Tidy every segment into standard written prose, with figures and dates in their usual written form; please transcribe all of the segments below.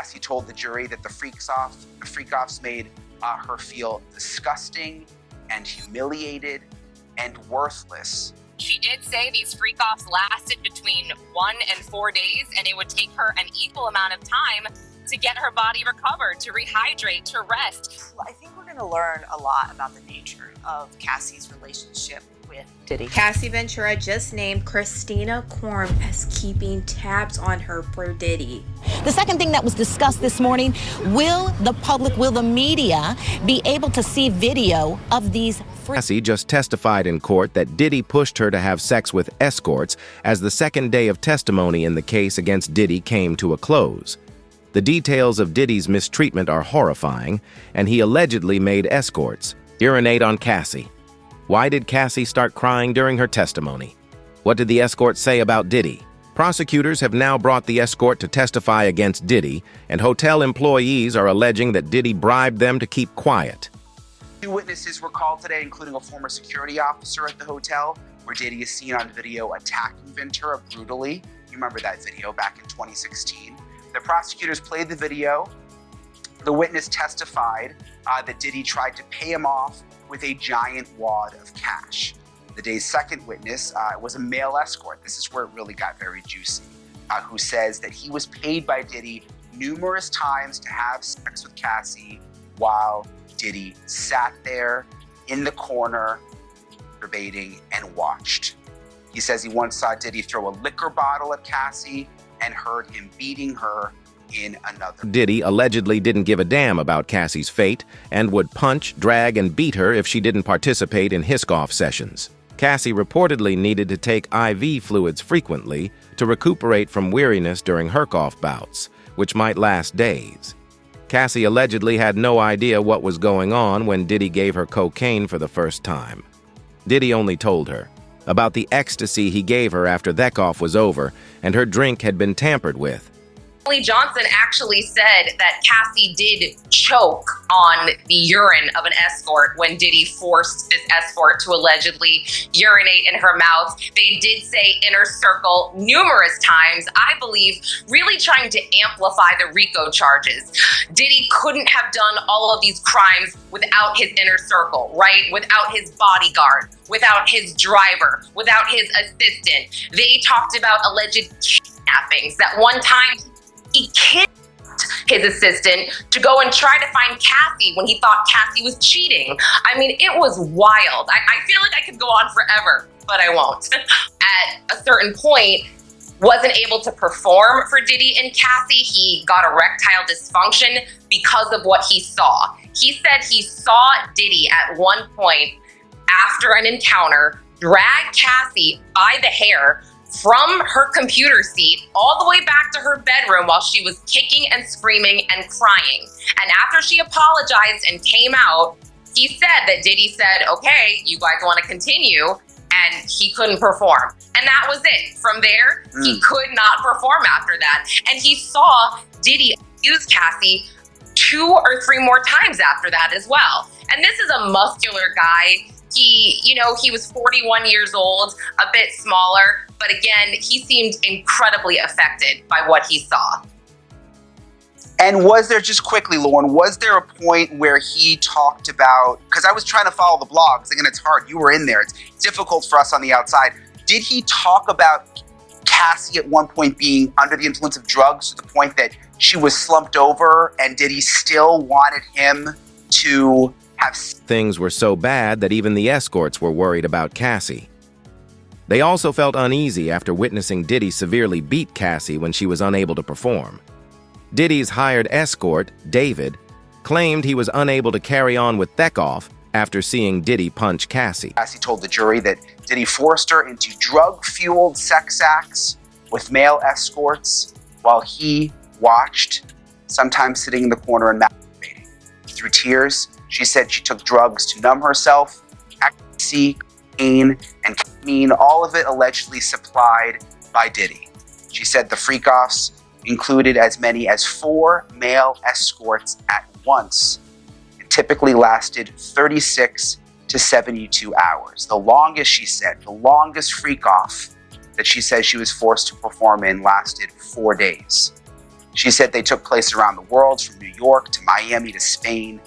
Cassie told the jury that the freak-offs made her feel disgusting and humiliated and worthless. She did say these freak-offs lasted between 1 and 4 days, and it would take her an equal amount of time to get her body recovered, to rehydrate, to rest. I think we're going to learn a lot about the nature of Cassie's relationship with Diddy. Cassie Ventura just named Christina Quorum as keeping tabs on her for Diddy. The second thing that was discussed this morning, will the media be able to see video of these Cassie just testified in court that Diddy pushed her to have sex with escorts as the second day of testimony in the case against Diddy came to a close. The details of Diddy's mistreatment are horrifying, and he allegedly made escorts urinate on Cassie. Why did Cassie start crying during her testimony? What did the escort say about Diddy? Prosecutors have now brought the escort to testify against Diddy, and hotel employees are alleging that Diddy bribed them to keep quiet. 2 witnesses were called today, including a former security officer at the hotel, where Diddy is seen on video attacking Ventura brutally. You remember that video back in 2016. The prosecutors played the video. The witness testified that Diddy tried to pay him off with a giant wad of cash. The day's second witness was a male escort. This is where it really got very juicy, who says that he was paid by Diddy numerous times to have sex with Cassie while Diddy sat there in the corner, masturbating and watched. He says he once saw Diddy throw a liquor bottle at Cassie and heard him beating her in another. Diddy allegedly didn't give a damn about Cassie's fate and would punch, drag, and beat her if she didn't participate in his golf sessions. Cassie reportedly needed to take IV fluids frequently to recuperate from weariness during her golf bouts, which might last days. Cassie allegedly had no idea what was going on when Diddy gave her cocaine for the first time. Diddy only told her about the ecstasy he gave her after that golf was over and her drink had been tampered with. Johnson actually said that Cassie did choke on the urine of an escort when Diddy forced this escort to allegedly urinate in her mouth. They did say inner circle numerous times, I believe, really trying to amplify the RICO charges. Diddy couldn't have done all of these crimes without his inner circle, right? Without his bodyguard, without his driver, without his assistant. They talked about alleged kidnappings. That one time, he kidnapped his assistant to go and try to find Cassie when he thought Cassie was cheating. I mean, it was wild. I feel like I could go on forever, but I won't. At a certain point, wasn't able to perform for Diddy and Cassie. He got erectile dysfunction because of what he saw. He said he saw Diddy at one point after an encounter drag Cassie by the hair from her computer seat all the way back to her bedroom while she was kicking and screaming and crying. And after she apologized and came out, he said that Diddy said, okay, you guys want to continue, and he couldn't perform. And that was it. From there, he could not perform after that. And he saw Diddy abuse Cassie 2 or 3 more times after that as well. And this is a muscular guy. He was 41 years old, a bit smaller, but again, he seemed incredibly affected by what he saw. And was there, just quickly, Lauren, was there a point where he talked about, because I was trying to follow the blogs, and it's hard, you were in there, it's difficult for us on the outside. Did he talk about Cassie at one point being under the influence of drugs to the point that she was slumped over, and did he still wanted him to have... Things were so bad that even the escorts were worried about Cassie. They also felt uneasy after witnessing Diddy severely beat Cassie when she was unable to perform. Diddy's hired escort, David, claimed he was unable to carry on with Theckoff after seeing Diddy punch Cassie. Cassie told the jury that Diddy forced her into drug-fueled sex acts with male escorts while he watched, sometimes sitting in the corner and masturbating. Through tears, she said she took drugs to numb herself, ecstasy, cocaine, and ketamine, all of it allegedly supplied by Diddy. She said the freak-offs included as many as 4 male escorts at once. It typically lasted 36 to 72 hours. The longest, she said, the longest freak-off that she says she was forced to perform in lasted 4 days. She said they took place around the world, from New York to Miami to Spain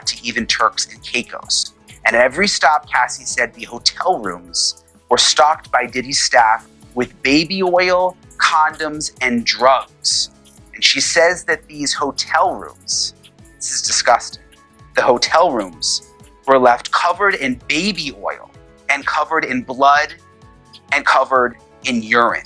to even Turks and Caicos. And at every stop, Cassie said the hotel rooms were stocked by Diddy's staff with baby oil, condoms, and drugs. And she says that these hotel rooms, this is disgusting, the hotel rooms were left covered in baby oil and covered in blood and covered in urine.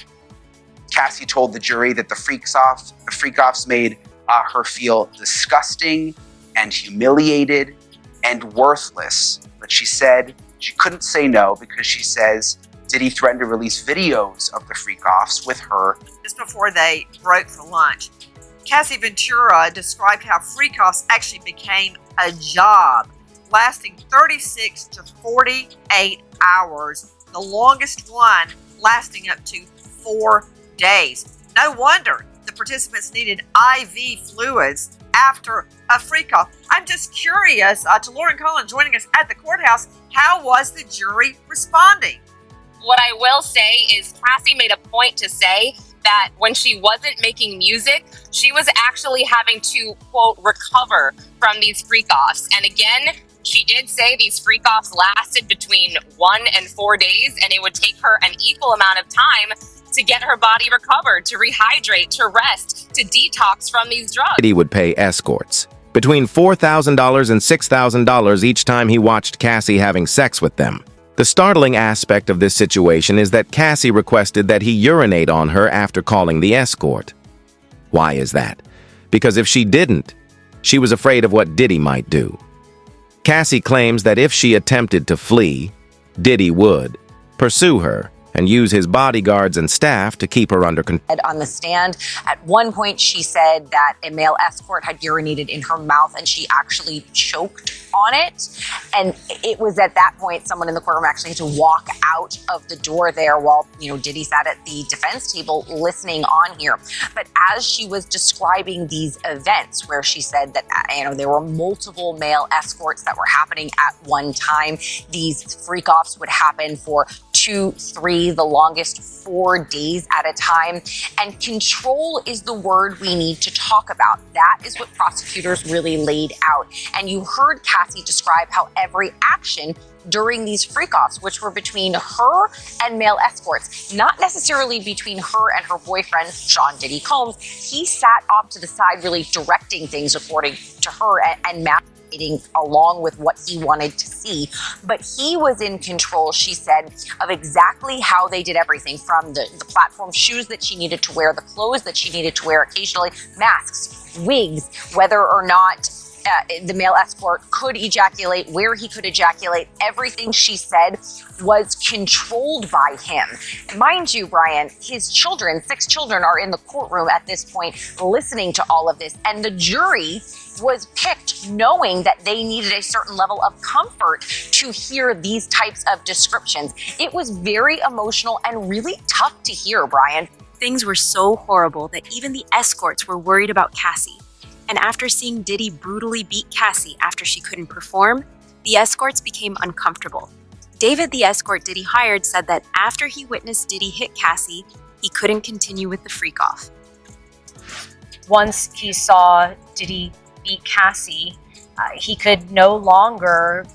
Cassie told the jury that the freak-offs made her feel disgusting and humiliated and worthless. But she said she couldn't say no because she says Diddy threatened to release videos of the freak-offs with her. Just before they broke for lunch, Cassie Ventura described how freak-offs actually became a job, lasting 36 to 48 hours, the longest one lasting up to 4 days. No wonder the participants needed IV fluids after a freak-off. I'm just curious, to Lauren Cullen joining us at the courthouse, how was the jury responding? What I will say is Cassie made a point to say that when she wasn't making music, she was actually having to, quote, recover from these freak-offs. And again, she did say these freak-offs lasted between 1 and 4 days, and it would take her an equal amount of time to get her body recovered, to rehydrate, to rest, to detox from these drugs. Diddy would pay escorts between $4,000 and $6,000 each time he watched Cassie having sex with them. The startling aspect of this situation is that Cassie requested that he urinate on her after calling the escort. Why is that? Because if she didn't, she was afraid of what Diddy might do. Cassie claims that if she attempted to flee, Diddy would pursue her and use his bodyguards and staff to keep her under control. On the stand, at one point she said that a male escort had urinated in her mouth and she actually choked on it. And it was at that point someone in the courtroom actually had to walk out of the door there while, Diddy sat at the defense table listening on here. But as she was describing these events where she said that, there were multiple male escorts that were happening at one time, these freak-offs would happen for 2, 3, the longest 4 days at a time. And control is the word we need to talk about. That is what prosecutors really laid out. And you heard Cassie describe how every action during these freak-offs, which were between her and male escorts, not necessarily between her and her boyfriend, Sean Diddy Combs. He sat off to the side, really directing things according to her and along with what he wanted to see. But he was in control, she said, of exactly how they did everything, from the platform shoes that she needed to wear, the clothes that she needed to wear occasionally, masks, wigs, whether or not the male escort could ejaculate, where he could ejaculate. Everything, she said, was controlled by him. Mind you, Brian, his children, 6 children, are in the courtroom at this point listening to all of this. And the jury was picked knowing that they needed a certain level of comfort to hear these types of descriptions. It was very emotional and really tough to hear, Brian. Things were so horrible that even the escorts were worried about Cassie. And after seeing Diddy brutally beat Cassie after she couldn't perform, the escorts became uncomfortable. David, the escort Diddy hired, said that after he witnessed Diddy hit Cassie, he couldn't continue with the freak-off. Once he saw Diddy beat Cassie, he could no longer,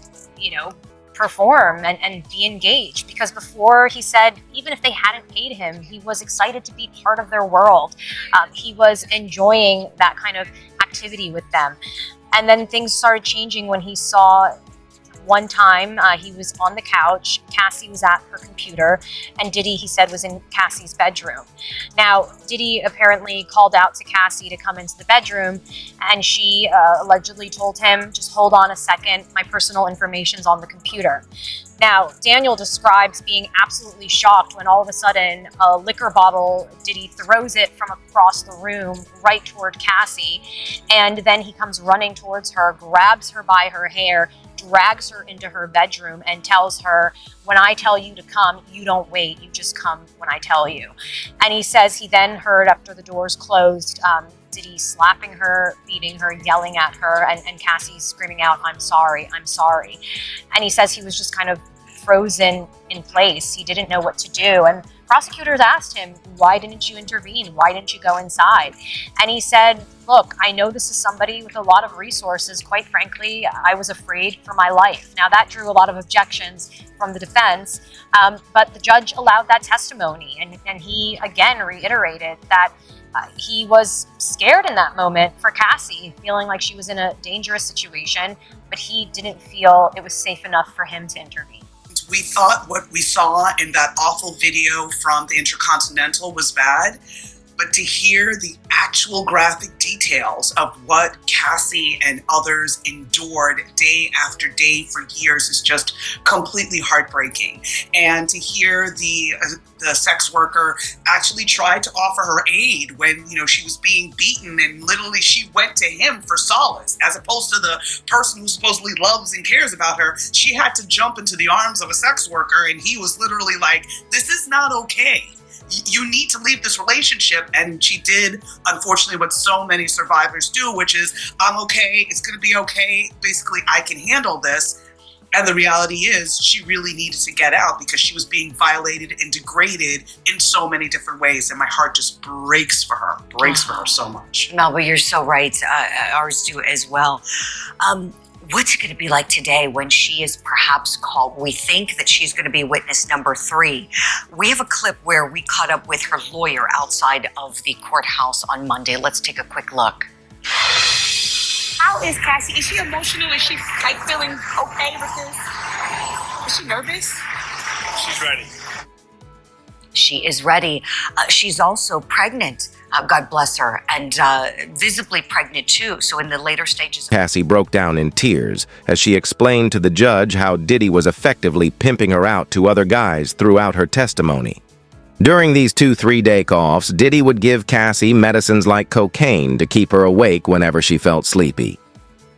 perform and be engaged, because before he said even if they hadn't paid him, he was excited to be part of their world. He was enjoying that kind of activity with them. And then things started changing when he saw one time he was on the couch, Cassie was at her computer, and Diddy, he said, was in Cassie's bedroom. Now, Diddy apparently called out to Cassie to come into the bedroom, and she allegedly told him, just hold on a second, my personal information's on the computer. Now, Daniel describes being absolutely shocked when all of a sudden a liquor bottle, Diddy throws it from across the room right toward Cassie, and then he comes running towards her, grabs her by her hair, drags her into her bedroom and tells her, when I tell you to come, you don't wait, you just come when I tell you. And he says he then heard, after the doors closed, Diddy slapping her, beating her, yelling at her, and Cassie screaming out, I'm sorry, I'm sorry. And he says he was just kind of frozen in place. He didn't know what to do. And prosecutors asked him, why didn't you intervene? Why didn't you go inside? And he said, look, I know this is somebody with a lot of resources. Quite frankly, I was afraid for my life. Now, that drew a lot of objections from the defense, but the judge allowed that testimony. And he, again, reiterated that he was scared in that moment for Cassie, feeling like she was in a dangerous situation, but he didn't feel it was safe enough for him to intervene. We thought what we saw in that awful video from the Intercontinental was bad, but to hear the actual graphic details of what Cassie and others endured day after day for years is just completely heartbreaking. And to hear the sex worker actually tried to offer her aid when, she was being beaten, and literally she went to him for solace, as opposed to the person who supposedly loves and cares about her. She had to jump into the arms of a sex worker, and he was literally like, this is not okay. You need to leave this relationship. And she did, unfortunately, what so many survivors do, which is, I'm okay, it's gonna be okay, basically I can handle this. And the reality is she really needed to get out because she was being violated and degraded in so many different ways. And my heart just breaks for her so much. Melba, you're so right. Ours do as well. What's it going to be like today when she is perhaps called? We think that she's going to be witness number 3. We have a clip where we caught up with her lawyer outside of the courthouse on Monday. Let's take a quick look. How is Cassie? Is she emotional? Is she feeling okay with this? Is she nervous? She's ready. She is ready. She's also pregnant. God bless her, and visibly pregnant too, so in the later stages. Cassie broke down in tears as she explained to the judge how Diddy was effectively pimping her out to other guys throughout her testimony. During these 2 3-day offs, Diddy would give Cassie medicines like cocaine to keep her awake whenever she felt sleepy.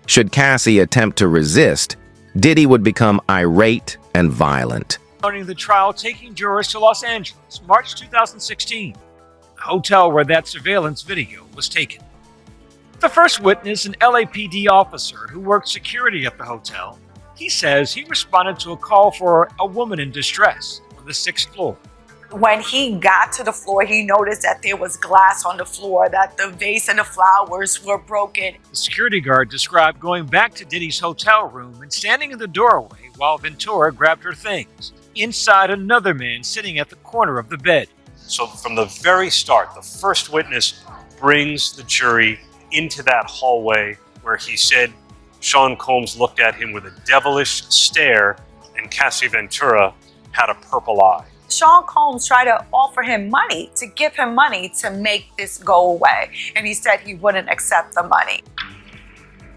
Should Cassie attempt to resist, Diddy would become irate and violent. Running the trial, taking jurors to Los Angeles, March 2016. Hotel where that surveillance video was taken. The first witness, an LAPD officer who worked security at the hotel, he says he responded to a call for a woman in distress on the 6th floor. When he got to the floor, he noticed that there was glass on the floor, that the vase and the flowers were broken. The security guard described going back to Diddy's hotel room and standing in the doorway while Ventura grabbed her things. Inside, another man sitting at the corner of the bed. So from the very start, the first witness brings the jury into that hallway where he said Sean Combs looked at him with a devilish stare and Cassie Ventura had a purple eye. Sean Combs tried to offer him money, to give him money to make this go away. And he said he wouldn't accept the money.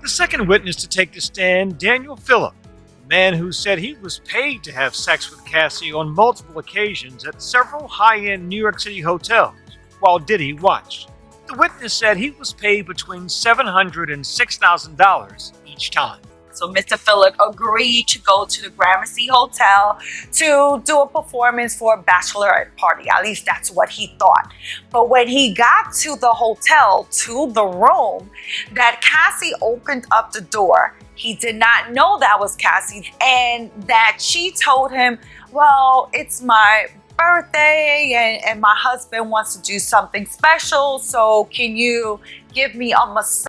The second witness to take the stand, Daniel Phillip, a man who said he was paid to have sex with Cassie on multiple occasions at several high-end New York City hotels while Diddy watched. The witness said he was paid between $700 and $6,000 each time. So Mr. Phillip agreed to go to the Gramercy Hotel to do a performance for a bachelorette party. At least that's what he thought. But when he got to the hotel, to the room, that Cassie opened up the door. He did not know that was Cassie, and that she told him, well, it's my birthday and my husband wants to do something special, so can you give me a massage?